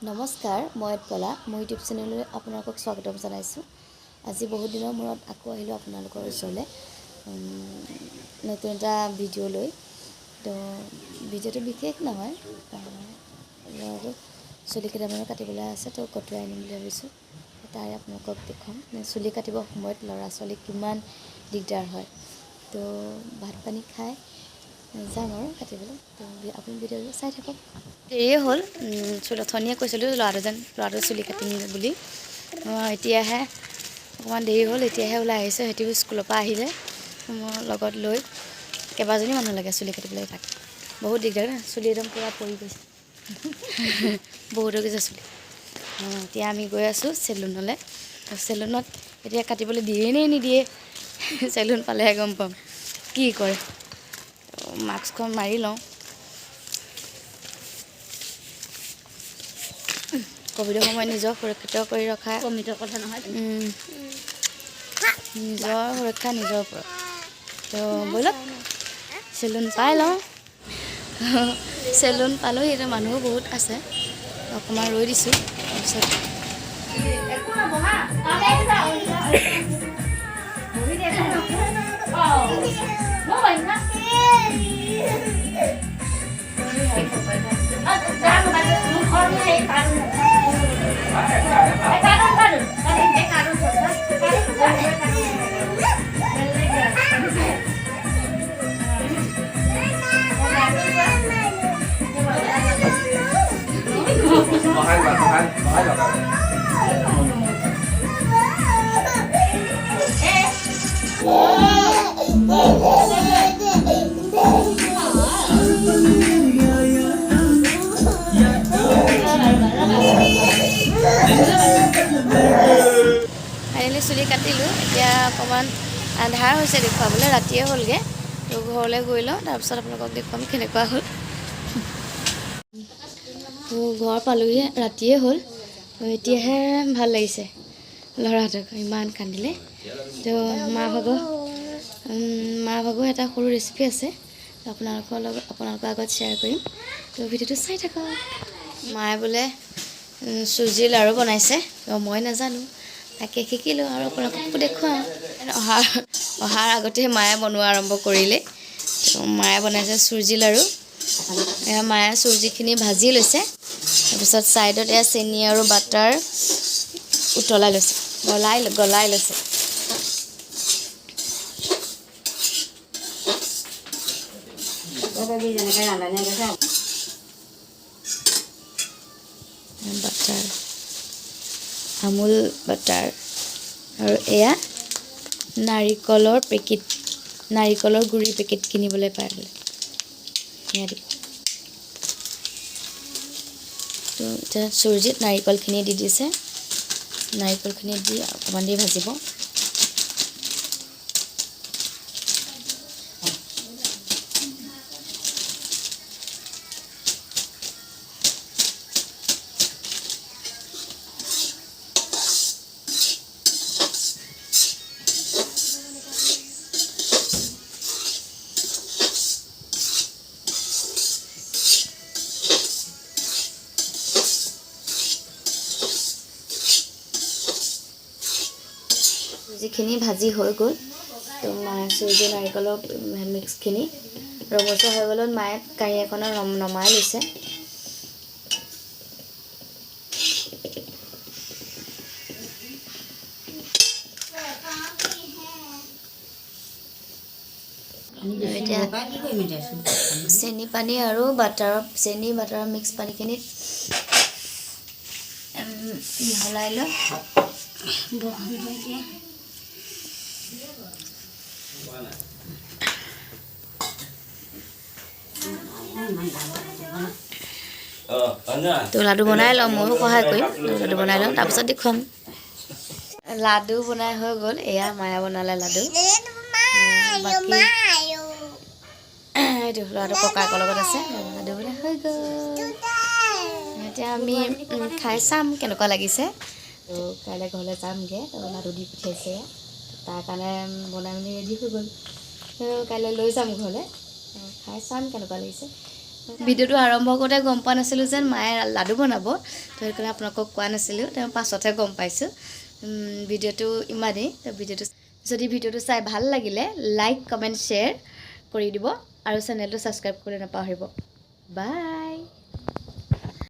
নমস্কাৰ, মই পলা মোৰ ইউটিউব চেনেললৈ আপোনালোকক স্বাগতম জনাইছোঁ। আজি বহুত দিনৰ মূৰত আকৌ আহিলোঁ আপোনালোকৰ ওচৰলৈ নতুন এটা ভিডিঅ' লৈ। তো ভিডিঅ'টো বিশেষ নহয়, চুলি কেইটামানো কাটিবলৈ আছে, তো কটোৱাই আনিম বুলি ভাবিছোঁ। তাৰে আপোনালোকক দেখুৱাম চুলি কাটিবৰ সময়ত ল'ৰা ছোৱালীক কিমান দিগদাৰ হয়। তো ভাত পানী খাই যাম আৰু কাটিবলৈ। তো আপুনি ভিডিঅ'টো চাই থাকক। দেৰিয়ে হ'ল, অথনিয়ে কৈছিলোঁ ল'ৰাটো চুলি কাটিম বুলি। এতিয়াহে অকণমান দেৰি হ'ল, এতিয়াহে ওলাই আহিছে। সিহঁতিও স্কুলৰ পৰা আহিলে মোৰ লগত লৈ কেইবাজনী মানুহ লাগে চুলি কাটিবলৈ। তাক বহুত দিগদাৰ না, চুলি একদম পূৰা পৰি গৈছে বহুত হৈ গৈছে চুলি। এতিয়া আমি গৈ আছোঁ চেলুনলৈ। চেলুনত এতিয়া কাটিবলৈ দিয়ে নে নিদিয়ে, চেলুন পালেহে গম পাম কি কৰে। মাস্কখন মাৰি লওঁ, ক'ভিডৰ সময়ত নিজৰ সুৰক্ষিত কৰি ৰখা কভিডৰ কথা নহয়, নিজৰ সুৰক্ষা নিজৰ ওপৰত। তো ব'লক চেলুন পাই লওঁ। চেলুন পালোঁ, এতিয়া মানুহো বহুত আছে, অকণমান ৰৈ দিছোঁ। তাৰপিছত ফাইনেলি চুলি কাটিলোঁ। এতিয়া অকণমান আন্ধাৰ হৈছে দেখুৱাবলৈ, ৰাতিয়ে হ'লগৈ। তো ঘৰলৈ গৈ লওঁ, তাৰপিছত আপোনালোকক দেখুৱাম কেনেকুৱা হ'ল। তো ঘৰ পালোঁহি, ৰাতিয়ে হ'ল। এতিয়াহে ভাল লাগিছে। ল'ৰাটোক ইমান কান্দিলে। তো মা ভাগৰ এটা সৰু ৰেচিপি আছে, আপোনালোকৰ আগত শ্বেয়াৰ কৰিম। তো ভিডিঅ'টো চাই থাকক। মায়ে বোলে চুজিৰ লাড়ু বনাইছে, তো মই নাজানো, তাকে শিকিলোঁ আৰু আপোনালোককো দেখুৱাওঁ। অহাৰ আগতে মায়ে বনোৱা আৰম্ভ কৰিলে। তো মায়ে বনাইছে চুজি লাড়ু। মায়ে চুজিখিনি ভাজি লৈছে, তাৰপিছত ছাইডত চেনি আৰু বাটাৰ উতলাই লৈছে, গলাই লৈছে। বাটাৰ, আমুল বাটাৰ, আৰু এয়া নাৰিকলৰ গুড়ি পেকেট কিনিবলৈ পায় বোলে। এয়া দি তো এতিয়া চুজিত নাৰিকলখিনি দি দিছে। নাৰিকলখিনি দি অকণমান দি ভাজিব। চুজিখিনি ভাজি হৈ গ'ল। তো মায়ে চুজি নাৰিকলৰ মিক্সখিনি ৰঙচুৱা হৈ গ'লত মায়ে কাঁহী এখনত নমাই লৈছে। এতিয়া চেনি পানী আৰু চেনি বাটাৰৰ মিক্স পানীখিনিত মিহলাই লৈ তো লাডু বনাই লওঁ, ময়ো সহায় কৰিম। লাডু বনাই লওঁ, তাৰপিছত দেখুৱাম। লাডু বনাই হৈ গ'ল। এয়া মায়ে বনালে লাডু। বাকী এইটো ল'ৰাটো ককায়েকৰ লগত আছে। লাডু বনাই হৈ গ'ল। এতিয়া আমি খাই চাম কেনেকুৱা লাগিছে। তো কাইলৈ ঘৰলৈ যামগৈ। তো লাডু দি পঠিয়াইছে, তাৰ কাৰণে বনাই মেলি ৰেডি হৈ গ'ল। তো কাইলৈ লৈ যাম ঘৰলৈ, খাই চাম কেনেকুৱা লাগিছে। ভিডিঅ'টো আৰম্ভ কৰোঁতে গম পোৱা নাছিলোঁ যেন মায়ে লাডু বনাব, তো সেইকাৰণে আপোনালোকক কোৱা নাছিলোঁ, তেওঁ পাছতহে গম পাইছোঁ। ভিডিঅ'টো ইমানেই। যদি ভিডিঅ'টো চাই ভাল লাগিলে লাইক কমেণ্ট শ্বেয়াৰ কৰি দিব আৰু চেনেলটো ছাবস্ক্ৰাইব কৰি নাপাহৰিব। বাই।